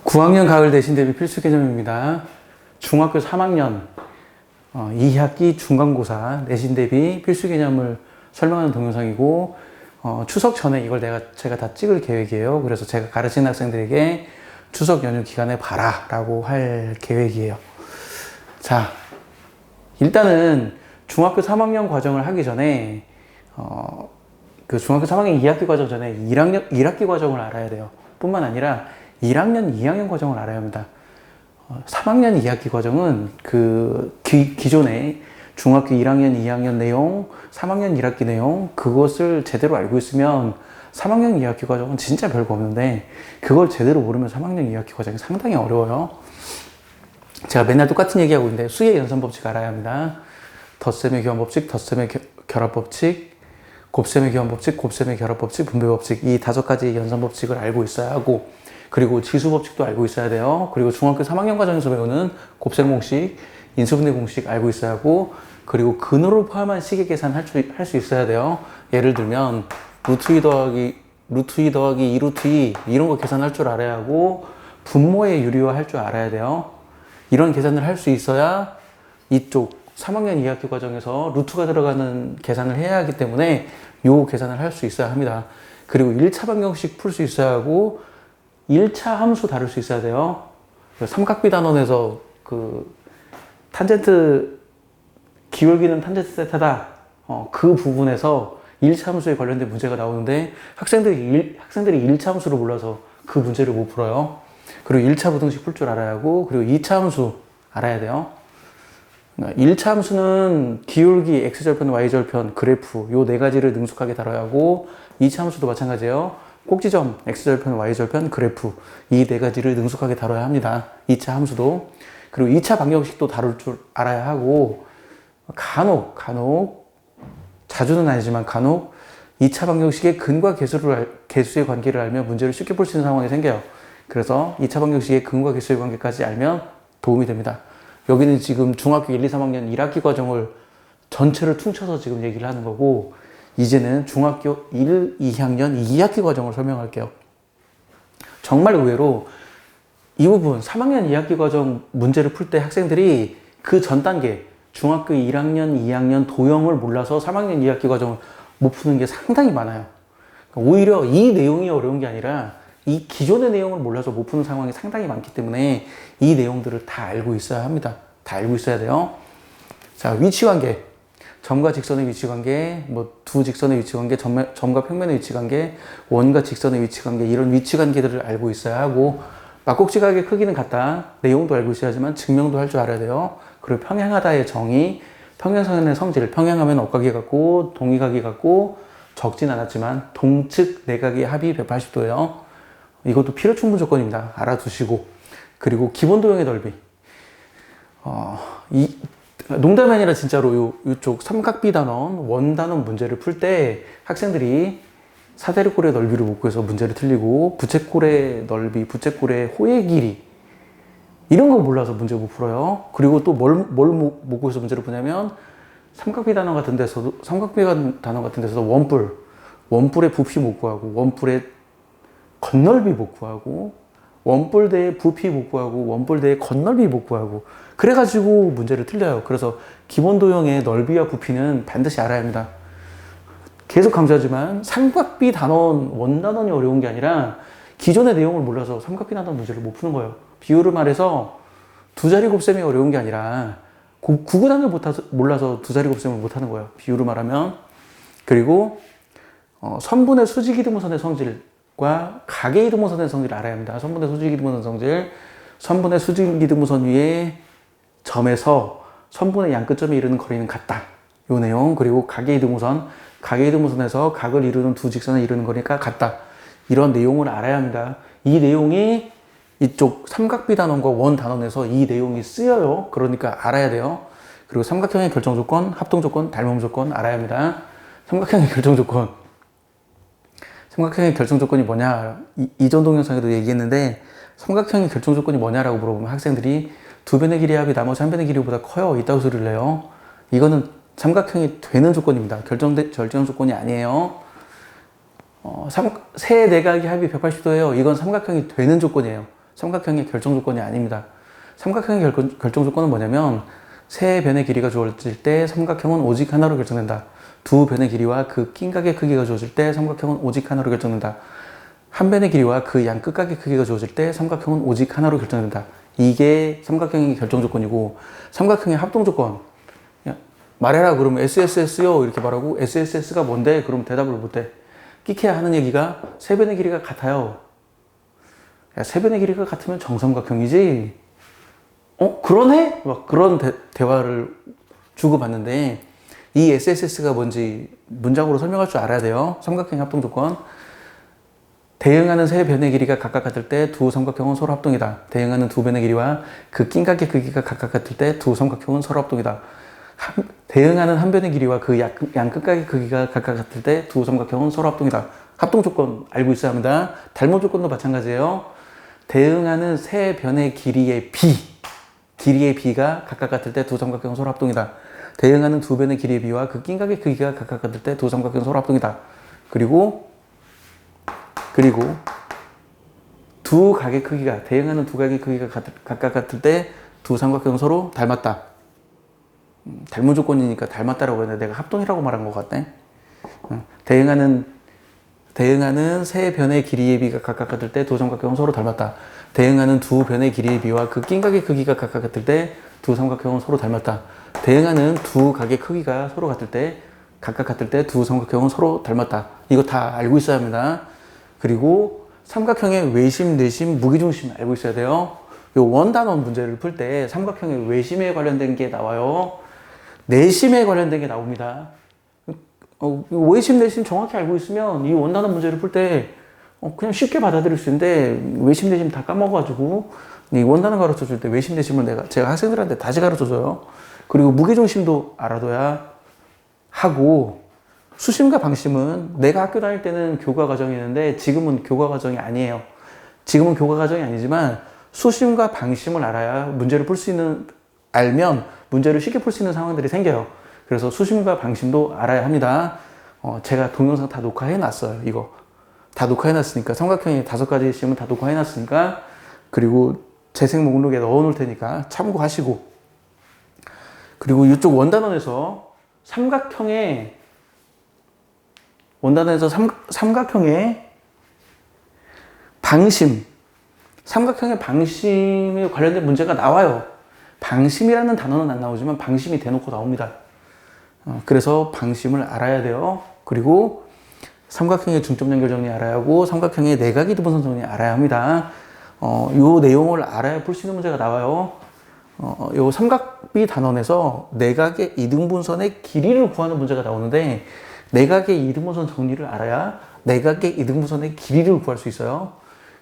9학년 가을 내신 대비 필수 개념입니다. 중학교 3학년 2학기 중간고사 내신 대비 필수 개념을 설명하는 동영상이고 추석 전에 이걸 제가 다 찍을 계획이에요. 그래서 제가 가르치는 학생들에게 추석 연휴 기간에 봐라 라고 할 계획이에요. 자, 일단은 중학교 3학년 과정을 하기 전에 그 중학교 3학년 2학기 과정 전에 1학기 과정을 알아야 돼요. 뿐만 아니라 1학년, 2학년 과정을 알아야 합니다. 3학년 2학기 과정은 그 기존에 중학교 1학년, 2학년 내용, 3학년 1학기 내용 그것을 제대로 알고 있으면 3학년 2학기 과정은 진짜 별거 없는데 그걸 제대로 모르면 3학년 2학기 과정이 상당히 어려워요. 제가 맨날 똑같은 얘기하고 있는데 수의 연산 법칙 알아야 합니다. 덧셈의 교환 법칙, 덧셈의 결합 법칙, 곱셈의 교환 법칙, 곱셈의 결합 법칙, 분배 법칙 이 5가지 연산 법칙을 알고 있어야 하고 그리고 지수 법칙도 알고 있어야 돼요. 그리고 중학교 3학년 과정에서 배우는 곱셈 공식, 인수분해 공식 알고 있어야 하고 그리고 근호를 포함한 식의 계산 할 수 있어야 돼요. 예를 들면 루트 2 더하기 2 루트 2 이런 거 계산할 줄 알아야 하고 분모의 유리화 할 줄 알아야 돼요. 이런 계산을 할 수 있어야 이쪽 3학년 2학기 과정에서 루트가 들어가는 계산을 해야 하기 때문에 요 계산을 할 수 있어야 합니다. 그리고 1차 방정식 풀 수 있어야 하고 1차 함수 다룰 수 있어야 돼요. 삼각비 단원에서 그 탄젠트 기울기는 탄젠트 세타다. 그 부분에서 1차 함수에 관련된 문제가 나오는데 학생들이 1차 함수를 몰라서 그 문제를 못 풀어요. 그리고 1차 부등식 풀 줄 알아야 하고 그리고 2차 함수 알아야 돼요. 1차 함수는 기울기, x절편, y절편, 그래프 요 4가지를 능숙하게 다뤄야 하고 2차 함수도 마찬가지예요. 꼭지점, x절편, y절편, 그래프 이 4가지를 능숙하게 다뤄야 합니다. 2차 함수도. 그리고 2차 방정식도 다룰 줄 알아야 하고 간혹 자주는 아니지만 간혹 2차 방정식의 근과 개수의 관계를 알면 문제를 쉽게 풀 수 있는 상황이 생겨요. 그래서 2차 방정식의 근과 개수의 관계까지 알면 도움이 됩니다. 여기는 지금 중학교 1, 2, 3학년 1학기 과정을 전체를 퉁쳐서 지금 얘기를 하는 거고 이제는 중학교 1, 2학년 2학기 과정을 설명할게요. 정말 의외로 이 부분 3학년 2학기 과정 문제를 풀 때 학생들이 그 전 단계 중학교 1학년, 2학년 도형을 몰라서 3학년 2학기 과정을 못 푸는 게 상당히 많아요. 오히려 이 내용이 어려운 게 아니라 이 기존의 내용을 몰라서 못 푸는 상황이 상당히 많기 때문에 이 내용들을 다 알고 있어야 합니다. 다 알고 있어야 돼요. 자, 위치관계. 점과 직선의 위치관계, 두 직선의 위치관계, 점과 평면의 위치관계, 원과 직선의 위치관계 이런 위치관계들을 알고 있어야 하고 막국지각의 크기는 같다. 내용도 알고 있어야 하지만 증명도 할 줄 알아야 돼요. 그리고 평행하다의 정의, 평행선의 성질, 평행하면 억각이 같고 동의각이 같고 적진 않았지만 동측 내각의 합이 180도예요. 이것도 필요 충분 조건입니다. 알아두시고 그리고 기본 도형의 넓이 농담이 아니라 진짜로 이쪽 삼각비 단원, 원 단원 문제를 풀 때 학생들이 사대리꼴의 넓이를 못 구해서 문제를 틀리고 부채꼴의 넓이, 부채꼴의 호의 길이 이런 거 몰라서 문제 못 풀어요. 그리고 또 뭘 못 구해서 문제를 푸냐면 삼각비 단원 같은 데서도 원뿔의 부피 못 구하고 원뿔의 건널비 못 구하고 원뿔대의 부피 못 구하고 원뿔대의 건널비 못 구하고 그래가지고 문제를 틀려요. 그래서 기본 도형의 넓이와 부피는 반드시 알아야 합니다. 계속 강조하지만 삼각비 단원, 원단원이 어려운 게 아니라 기존의 내용을 몰라서 삼각비 단원 문제를 못 푸는 거예요. 비유를 말해서 두 자리 곱셈이 어려운 게 아니라 구구단을 몰라서 두 자리 곱셈을 못 하는 거예요. 비유를 말하면. 그리고 선분의 수직이등분선의 성질과 각의 이등분선의 성질을 알아야 합니다. 선분의 수직이등분선 성질, 선분의 수직이등분선 위에 점에서 선분의 양끝점에 이르는 거리는 같다. 요 내용. 그리고 각의 이등분선에서 각을 이루는 두 직선에 이르는 거리가 같다. 이런 내용을 알아야 합니다. 이 내용이 이쪽 삼각비 단원과 원 단원에서 이 내용이 쓰여요. 그러니까 알아야 돼요. 그리고 삼각형의 결정 조건, 합동 조건, 닮음 조건 알아야 합니다. 삼각형의 결정 조건이 뭐냐? 이전 동영상에도 얘기했는데 삼각형의 결정 조건이 뭐냐라고 물어보면 학생들이 두 변의 길이의 합이 나머지 한 변의 길이보다 커요. 이따구 소리를 내요. 이거는 삼각형이 되는 조건입니다. 결정 조건이 아니에요. 세 내각의 합이 180도예요. 이건 삼각형이 되는 조건이에요. 삼각형의 결정 조건이 아닙니다. 삼각형의 결정 조건은 뭐냐면 세 변의 길이가 주어질 때 삼각형은 오직 하나로 결정된다. 두 변의 길이와 그 낀각의 크기가 주어질 때 삼각형은 오직 하나로 결정된다. 한 변의 길이와 그 양 끝각의 크기가 주어질 때 삼각형은 오직 하나로 결정된다. 이게 삼각형의 결정 조건이고, 삼각형의 합동 조건. 말해라 그러면 SSS요 이렇게 말하고, SSS가 뭔데? 그럼 대답을 못해. 끼케야 하는 얘기가 세 변의 길이가 같아요. 야, 세 변의 길이가 같으면 정삼각형이지. 그러네? 막 그런 대화를 주고받는데, 이 SSS가 뭔지 문장으로 설명할 줄 알아야 돼요. 삼각형의 합동 조건. 대응하는 세 변의 길이가 각각 같을 때 두 삼각형은 서로 합동이다. 대응하는 두 변의 길이와 그 낀각의 크기가 각각 같을 때 두 삼각형은 서로 합동이다. 대응하는 한 변의 길이와 그 양 끝각의 크기가 각각 같을 때 두 삼각형은 서로 합동이다. 합동 조건 알고 있어야 합니다. 닮은 조건도 마찬가지예요. 대응하는 세 변의 길이의 B가 각각 같을 때 두 삼각형은 서로 합동이다. 대응하는 두 변의 길이의 B와 그 낀각의 크기가 각각 같을 때 두 삼각형은 서로 합동이다. 그리고 두 각의 크기가, 대응하는 두 각의 크기가 각각 같을 때 두 삼각형은 서로 닮았다. 닮은 조건이니까 닮았다라고 했는데 내가 합동이라고 말한 것 같네. 대응하는 세 변의 길이의 B가 각각 같을 때 두 삼각형은 서로 닮았다. 대응하는 두 변의 길이의 B와 그 낀각의 크기가 각각 같을 때 두 삼각형은 서로 닮았다. 대응하는 두 각의 크기가 서로 같을 때, 각각 같을 때 두 삼각형은 서로 닮았다. 이거 다 알고 있어야 합니다. 그리고 삼각형의 외심, 내심, 무게중심 알고 있어야 돼요. 요 원단원 문제를 풀 때 삼각형의 외심에 관련된 게 나와요. 내심에 관련된 게 나옵니다. 외심, 내심 정확히 알고 있으면 이 원단원 문제를 풀 때 그냥 쉽게 받아들일 수 있는데, 외심, 내심 다 까먹어가지고 이 원단원 가르쳐 줄 때 외심, 내심을 제가 학생들한테 다시 가르쳐 줘요. 그리고 무게중심도 알아둬야 하고, 수심과 방심은 내가 학교 다닐 때는 교과 과정이었는데 지금은 교과 과정이 아니에요. 지금은 교과 과정이 아니지만 수심과 방심을 알면 문제를 쉽게 풀 수 있는 상황들이 생겨요. 그래서 수심과 방심도 알아야 합니다. 제가 동영상 다 녹화해 놨어요. 이거 다 녹화해 놨으니까, 삼각형이 5가지 시험은 다 녹화해 놨으니까, 그리고 재생 목록에 넣어 놓을 테니까 참고하시고, 그리고 이쪽 원단원에서 삼각형의 삼각형의 방심에 관련된 문제가 나와요. 방심이라는 단어는 안 나오지만 방심이 대놓고 나옵니다. 그래서 방심을 알아야 돼요. 그리고 삼각형의 중점 연결 정리 알아야 하고, 삼각형의 내각 이등분선 정리 알아야 합니다. 요 내용을 알아야 풀 수 있는 문제가 나와요. 요 삼각비 단원에서 내각의 이등분선의 길이를 구하는 문제가 나오는데, 내각의 이등분선 정리를 알아야 내각의 이등분선의 길이를 구할 수 있어요.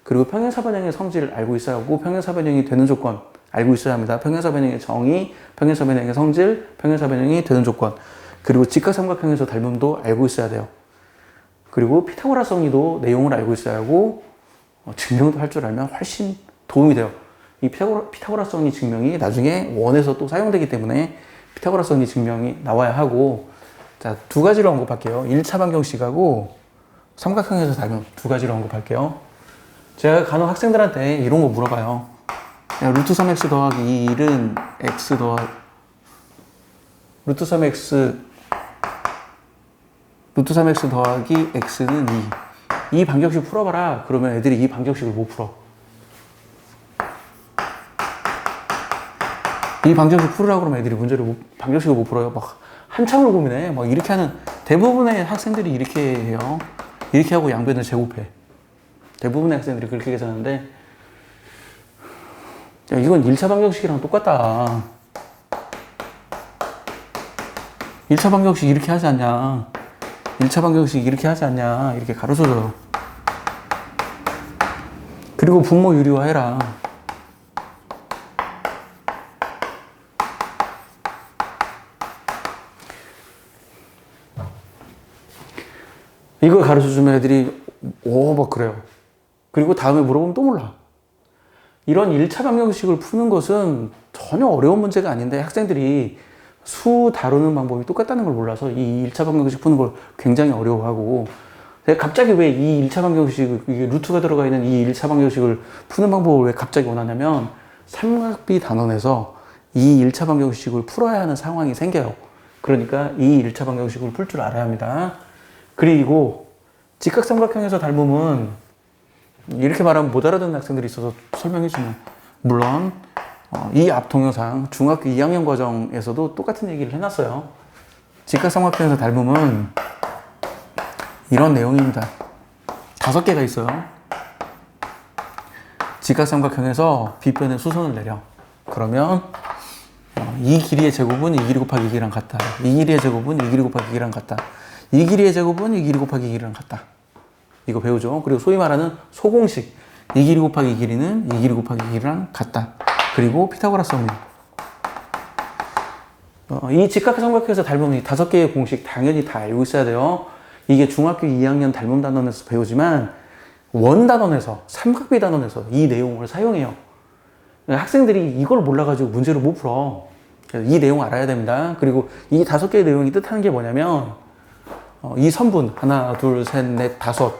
그리고 평행사변형의 성질을 알고 있어야 하고, 평행사변형이 되는 조건 알고 있어야 합니다. 평행사변형의 정의, 평행사변형의 성질, 평행사변형이 되는 조건, 그리고 직각삼각형에서 닮음도 알고 있어야 돼요. 그리고 피타고라스 정리도 내용을 알고 있어야 하고, 증명도 할 줄 알면 훨씬 도움이 돼요. 이 피타고라스 정리 증명이 나중에 원에서 또 사용되기 때문에 피타고라스 정리 증명이 나와야 하고, 자, 2가지로 언급할게요. 1차 방정식하고 삼각형에서 닮은 2가지로 언급할게요. 제가 간혹 학생들한테 이런 거 물어봐요. 야, 루트 3x 더하기 1은 x 루트 3x 더하기 x는 2. 이 방정식 풀어봐라. 그러면 애들이 이 방정식을 못 풀어. 이 방정식 풀으라고 그러면 애들이 방정식을 못 풀어요. 막 한참을 고민해. 막 이렇게 하는, 대부분의 학생들이 이렇게 해요. 이렇게 하고 양변을 제곱해. 대부분의 학생들이 그렇게 계산하는데, 야, 이건 1차 방정식이랑 똑같다. 1차 방정식 이렇게 하지 않냐. 1차 방정식 이렇게 하지 않냐. 이렇게 가르쳐줘요. 그리고 분모 유리화해라. 이거 가르쳐주면 애들이 막 그래요. 그리고 다음에 물어보면 또 몰라. 이런 1차 방정식을 푸는 것은 전혀 어려운 문제가 아닌데, 학생들이 수 다루는 방법이 똑같다는 걸 몰라서 이 1차 방정식 푸는 걸 굉장히 어려워하고, 내가 갑자기 왜 이 1차 방정식, 이게 루트가 들어가 있는 이 1차 방정식을 푸는 방법을 왜 갑자기 원하냐면 삼각비 단원에서 이 1차 방정식을 풀어야 하는 상황이 생겨요. 그러니까 이 1차 방정식을 풀 줄 알아야 합니다. 그리고 직각삼각형에서 닮음은 이렇게 말하면 못 알아듣는 학생들이 있어서 설명해 주면, 물론 이 앞 동영상 중학교 2학년 과정에서도 똑같은 얘기를 해놨어요. 직각삼각형에서 닮음은 이런 내용입니다. 5개가 있어요. 직각삼각형에서 빗변에 수선을 내려. 그러면 이 길이의 제곱은 이 길이 곱하기 이 길이랑 같다. 이 길이의 제곱은 이 길이 곱하기 이 길이랑 같다. 이 길이의 제곱은 이 길이 곱하기 이 길이랑 같다. 이거 배우죠. 그리고 소위 말하는 소공식. 이 길이 곱하기 이 길이는 이 길이 곱하기 이 길이랑 같다. 그리고 피타고라스 정리. 이 직각삼각형에서 닮음은 이 5개의 공식 당연히 다 알고 있어야 돼요. 이게 중학교 2학년 닮음 단원에서 배우지만 원 단원에서, 삼각비 단원에서 이 내용을 사용해요. 학생들이 이걸 몰라가지고 문제를 못 풀어. 그래서 이 내용 알아야 됩니다. 그리고 이 5개의 내용이 뜻하는 게 뭐냐면 이 선분 하나, 둘, 셋, 넷, 5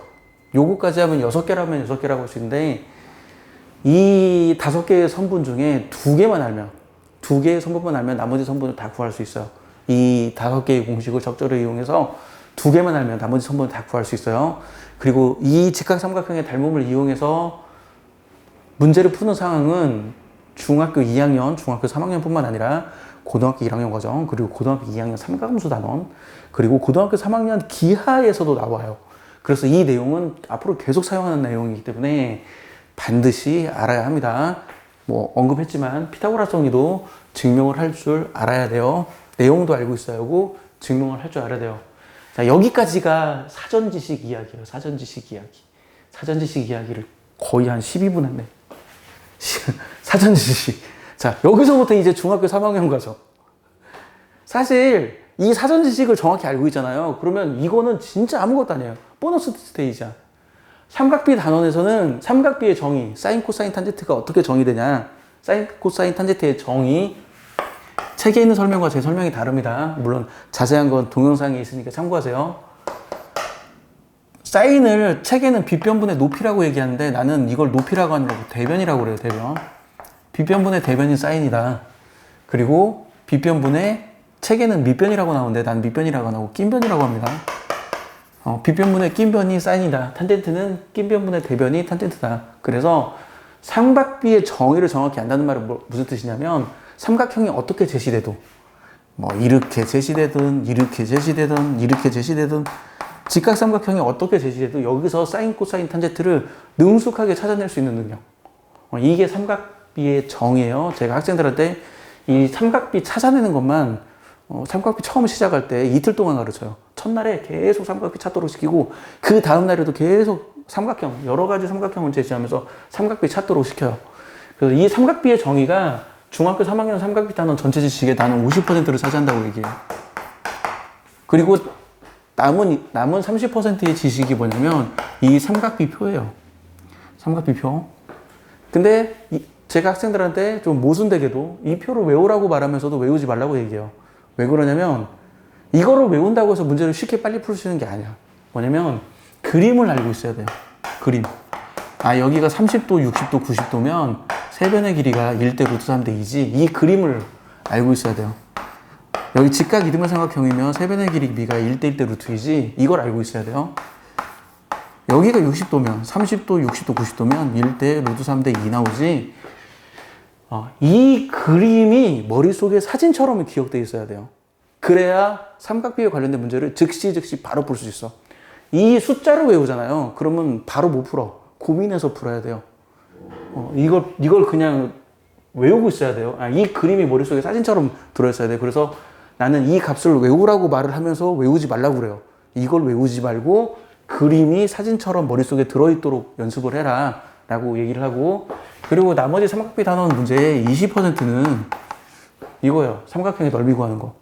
요거까지 하면 6개라면 6개라고 할 수 있는데 이 5개의 선분 중에 2개만 알면, 2개의 선분만 알면 나머지 선분을 다 구할 수 있어요. 이 5개의 공식을 적절히 이용해서 2개만 알면 나머지 선분을 다 구할 수 있어요. 그리고 이 직각삼각형의 닮음을 이용해서 문제를 푸는 상황은 중학교 2학년, 중학교 3학년 뿐만 아니라 고등학교 1학년 과정, 그리고 고등학교 2학년 삼각함수 단원, 그리고 고등학교 3학년 기하에서도 나와요. 그래서 이 내용은 앞으로 계속 사용하는 내용이기 때문에 반드시 알아야 합니다. 뭐 언급했지만 피타고라스 정리도 증명을 할 줄 알아야 돼요. 내용도 알고 있어야 하고 증명을 할 줄 알아야 돼요. 자, 여기까지가 사전 지식 이야기예요. 사전 지식 이야기. 사전 지식 이야기를 거의 한 12분 했네. 사전 지식. 자, 여기서부터 이제 중학교 3학년 가서. 사실 이 사전 지식을 정확히 알고 있잖아요. 그러면 이거는 진짜 아무것도 아니에요. 보너스 스테이지야. 삼각비 단원에서는 삼각비의 정의, 사인, 코사인, 탄젠트가 어떻게 정의되냐. 사인, 코사인, 탄젠트의 정의. 책에 있는 설명과 제 설명이 다릅니다. 물론 자세한 건 동영상에 있으니까 참고하세요. 사인을 책에는 빗변분의 높이라고 얘기하는데 나는 이걸 높이라고 하는 거고 대변이라고 그래요. 대변. 빗변분의 대변이 사인이다. 그리고 빗변분의 책에는 밑변이라고 나오는데 난 밑변이라고 안 하고 낀변이라고 합니다. 빗변분의 낀변이 사인이다. 탄젠트는 낀변분의 대변이 탄젠트다. 그래서 삼각비의 정의를 정확히 안다는 말은 무슨 뜻이냐면 삼각형이 어떻게 제시돼도 뭐 이렇게 제시되든 이렇게 제시되든 이렇게 제시되든 직각삼각형이 어떻게 제시돼도 여기서 사인, 코사인, 탄젠트를 능숙하게 찾아낼 수 있는 능력. 이게 삼각비의 정의예요. 제가 학생들한테 이 삼각비 찾아내는 것만 삼각비 처음 시작할 때 이틀 동안 가르쳐요. 첫날에 계속 삼각비 찾도록 시키고 그 다음 날에도 계속 삼각형, 여러 가지 삼각형을 제시하면서 삼각비 찾도록 시켜요. 그래서 이 삼각비의 정의가 중학교 3학년 삼각비 단원 전체 지식의 나는 50%를 차지한다고 얘기해요. 그리고 남은 30%의 지식이 뭐냐면 이 삼각비표예요. 삼각비표. 근데 제가 학생들한테 좀 모순되게도 이 표를 외우라고 말하면서도 외우지 말라고 얘기해요. 왜 그러냐면 이거를 외운다고 해서 문제를 쉽게 빨리 풀 수 있는 게 아니야. 뭐냐면 그림을 알고 있어야 돼요. 그림. 아, 여기가 30도, 60도, 90도면 세변의 길이가 1대 루트 3대 2지. 이 그림을 알고 있어야 돼요. 여기 직각 이등변 삼각형이면 세변의 길이가 1대 1대 루트 2지. 이걸 알고 있어야 돼요. 여기가 60도면 30도, 60도, 90도면 1대 루트 3대 2 나오지. 이 그림이 머릿속에 사진처럼 기억되어 있어야 돼요. 그래야 삼각비에 관련된 문제를 즉시 바로 풀 수 있어. 이 숫자를 외우잖아요. 그러면 바로 못 풀어. 고민해서 풀어야 돼요. 이걸 그냥 외우고 있어야 돼요. 이 그림이 머릿속에 사진처럼 들어있어야 돼요. 그래서 나는 이 값을 외우라고 말을 하면서 외우지 말라고 그래요. 이걸 외우지 말고 그림이 사진처럼 머릿속에 들어있도록 연습을 해라 라고 얘기를 하고, 그리고 나머지 삼각비 단원 문제의 20%는 이거예요. 삼각형의 넓이 구하는 거.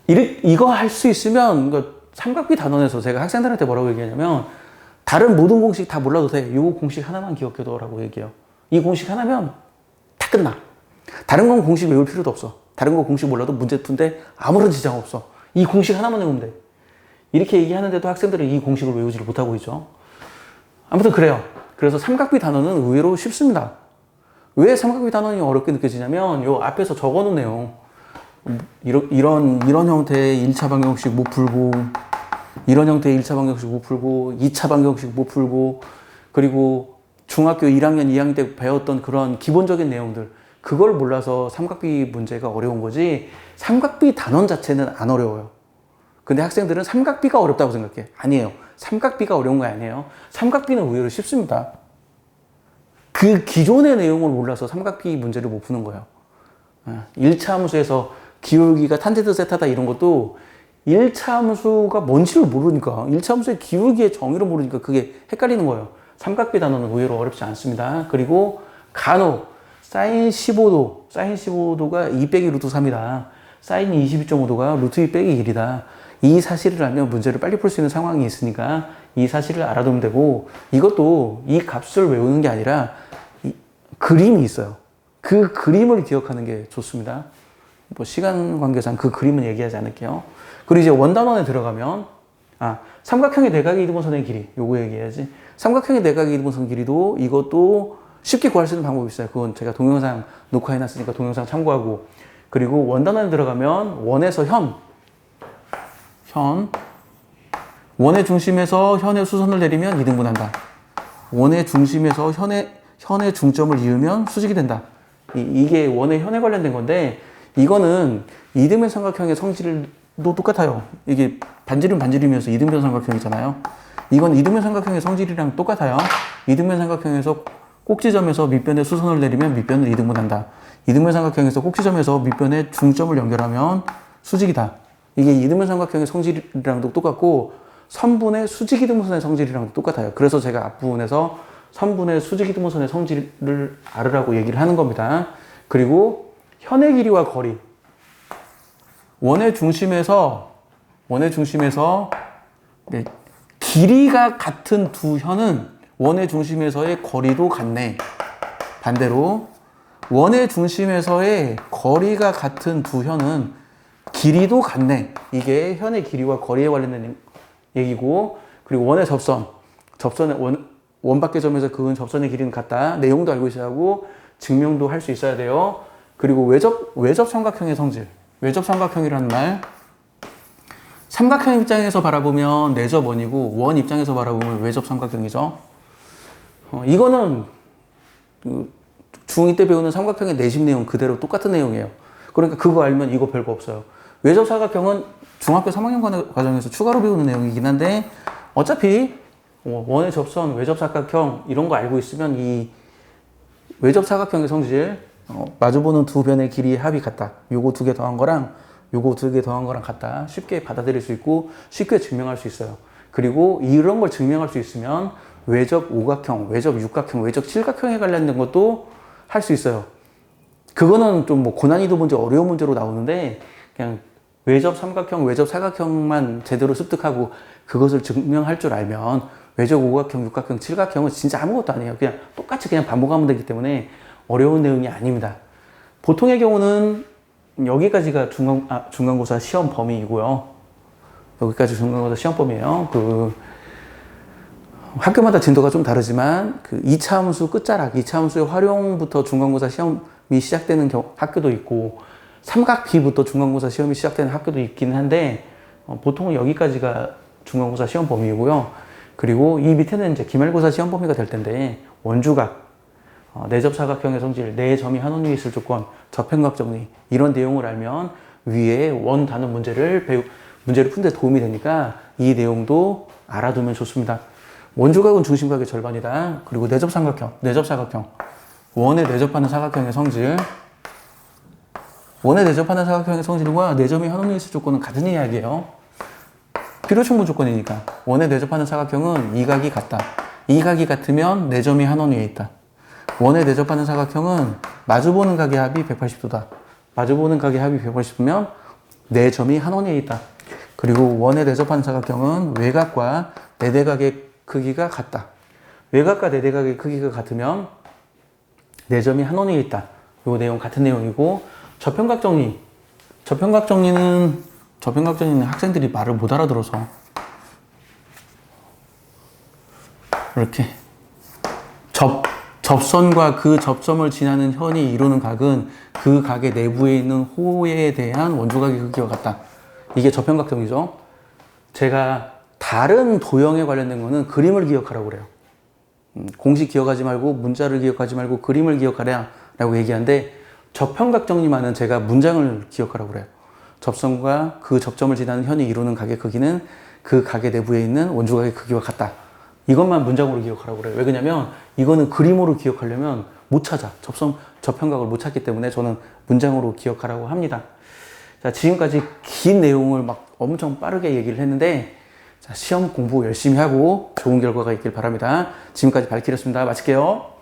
이거 할 수 있으면 삼각비 단원에서 제가 학생들한테 뭐라고 얘기하냐면 다른 모든 공식 다 몰라도 돼. 요 공식 하나만 기억해둬 라고 얘기해요. 이 공식 하나면 다 끝나. 다른 건 공식 외울 필요도 없어. 다른 거 공식 몰라도 문제 푼데 아무런 지장 없어. 이 공식 하나만 외우면 돼. 이렇게 얘기하는데도 학생들은 이 공식을 외우지를 못하고 있죠. 아무튼 그래요. 그래서 삼각비 단원은 의외로 쉽습니다. 왜 삼각비 단원이 어렵게 느껴지냐면 요 앞에서 적어놓은 내용, 이런 형태의 1차 방정식 못 풀고, 이런 형태의 1차 방정식 못 풀고, 2차 방정식 못 풀고, 그리고 중학교 1학년, 2학년 때 배웠던 그런 기본적인 내용들, 그걸 몰라서 삼각비 문제가 어려운 거지, 삼각비 단원 자체는 안 어려워요. 근데 학생들은 삼각비가 어렵다고 생각해. 아니에요. 삼각비가 어려운 거 아니에요. 삼각비는 의외로 쉽습니다. 그 기존의 내용을 몰라서 삼각비 문제를 못 푸는 거예요. 1차 함수에서 기울기가 탄젠트 세타다 이런 것도 1차 함수가 뭔지를 모르니까, 1차 함수의 기울기의 정의를 모르니까 그게 헷갈리는 거예요. 삼각비 단원은 의외로 어렵지 않습니다. 그리고 간혹 사인 15도가 2 빼기 루트 3이다. 사인 22.5도가 루트 2 빼기 1이다. 이 사실을 알면 문제를 빨리 풀 수 있는 상황이 있으니까 이 사실을 알아두면 되고, 이것도 이 값을 외우는 게 아니라 그림이 있어요. 그 그림을 기억하는 게 좋습니다. 뭐 시간 관계상 그 그림은 얘기하지 않을게요. 그리고 이제 원단원에 들어가면, 삼각형의 내각의 이등분선의 길이, 요거 얘기해야지. 삼각형의 내각의 이등분선 길이도 이것도 쉽게 구할 수 있는 방법이 있어요. 그건 제가 동영상 녹화해놨으니까 동영상 참고하고. 그리고 원단원에 들어가면 원에서 원의 중심에서 현의 수선을 내리면 이등분한다. 원의 중심에서 현의 중점을 이으면 수직이 된다. 이게 원의 현에 관련된 건데, 이거는 이등변 삼각형의 성질도 똑같아요. 이게 반지름이면서 이등변 삼각형이잖아요. 이건 이등변 삼각형의 성질이랑 똑같아요. 이등변 삼각형에서 꼭지점에서 밑변에 수선을 내리면 밑변을 이등분한다. 이등변 삼각형에서 꼭지점에서 밑변에 중점을 연결하면 수직이다. 이게 이등변 삼각형의 성질이랑도 똑같고, 선분의 수직이등분선의 성질이랑도 똑같아요. 그래서 제가 앞부분에서 선분의 수직이등분선의 성질을 알으라고 얘기를 하는 겁니다. 그리고 현의 길이와 거리. 원의 중심에서 길이가 같은 두 현은 원의 중심에서의 거리도 같네. 반대로 원의 중심에서의 거리가 같은 두 현은 길이도 같네. 이게 현의 길이와 거리에 관련된 얘기고, 그리고 원의 원밖의 점에서 그은 접선의 길이는 같다. 내용도 알고 있어야 하고 증명도 할 수 있어야 돼요. 그리고 외접 삼각형의 성질. 외접 삼각형이라는 말, 삼각형 입장에서 바라보면 내접 원이고 원 입장에서 바라보면 외접 삼각형이죠. 이거는 중2 때 배우는 삼각형의 내심 내용 그대로 똑같은 내용이에요. 그러니까 그거 알면 이거 별거 없어요. 외접 삼각형은 중학교 3학년 과정에서 추가로 배우는 내용이긴 한데, 어차피 원의 접선, 외접 삼각형 이런 거 알고 있으면 이 외접 삼각형의 성질, 마주보는 두 변의 길이의 합이 같다. 요거 두 개 더한 거랑 요거 두 개 더한 거랑 같다. 쉽게 받아들일 수 있고 쉽게 증명할 수 있어요. 그리고 이런 걸 증명할 수 있으면 외접 오각형, 외접 육각형, 외접 칠각형에 관련된 것도 할 수 있어요. 그거는 좀 뭐 고난이도 문제, 어려운 문제로 나오는데, 그냥 외접 삼각형, 외접 사각형만 제대로 습득하고 그것을 증명할 줄 알면 외접 오각형, 육각형, 칠각형은 진짜 아무것도 아니에요. 그냥 똑같이 그냥 반복하면 되기 때문에 어려운 내용이 아닙니다. 보통의 경우는 여기까지가 중간고사 시험 범위이고요. 여기까지 중간고사 시험 범위예요. 학교마다 진도가 좀 다르지만 2차 함수 끝자락, 2차 함수의 활용부터 중간고사 시험이 시작되는 학교도 있고, 삼각비부터 중간고사 시험이 시작되는 학교도 있긴 한데, 보통은 여기까지가 중간고사 시험 범위이고요. 그리고 이 밑에는 이제 기말고사 시험 범위가 될 텐데, 원주각, 내접 사각형의 성질, 네 점이 한 원 위에 있을 조건, 접행각 정리, 이런 내용을 알면 위에 원 단원 문제를 푸는 데 도움이 되니까 이 내용도 알아두면 좋습니다. 원주각은 중심각의 절반이다. 그리고 내접 삼각형, 내접 사각형, 원에 내접하는 사각형의 성질, 원에 내접하는 사각형의 성질과 네 점이 한 원 위에 있을 조건은 같은 이야기예요. 필요충분 조건이니까. 원에 내접하는 사각형은 이 각이 같다. 이 각이 같으면 네 점이 한 원 위에 있다. 원에 내접하는 사각형은 마주보는 각의 합이 180도다. 마주보는 각의 합이 180도면 네 점이 한 원 위에 있다. 그리고 원에 내접하는 사각형은 외곽과 내대각의 크기가 같다. 외곽과 내대각의 크기가 같으면 네 점이 한 원 위에 있다. 이 내용 같은 내용이고, 접행각 정리. 접행각 정리는 학생들이 말을 못 알아들어서 이렇게 접선과 그 접점을 지나는 현이 이루는 각은 그 각의 내부에 있는 호에 대한 원주각의 크기와 같다. 이게 저평각정이죠. 제가 다른 도형에 관련된 거는 그림을 기억하라고 그래요. 공식 기억하지 말고 문자를 기억하지 말고 그림을 기억하라 라고 얘기하는데, 저평각정리만은 제가 문장을 기억하라고 그래요. 접선과 그 접점을 지나는 현이 이루는 각의 크기는 그 각의 내부에 있는 원주각의 크기와 같다. 이것만 문장으로 기억하라고 그래요. 왜 그러냐면 이거는 그림으로 기억하려면 못 찾아. 저평각을 못 찾기 때문에 저는 문장으로 기억하라고 합니다. 자, 지금까지 긴 내용을 막 엄청 빠르게 얘기를 했는데, 자, 시험 공부 열심히 하고 좋은 결과가 있길 바랍니다. 지금까지 발키리였습니다. 마칠게요.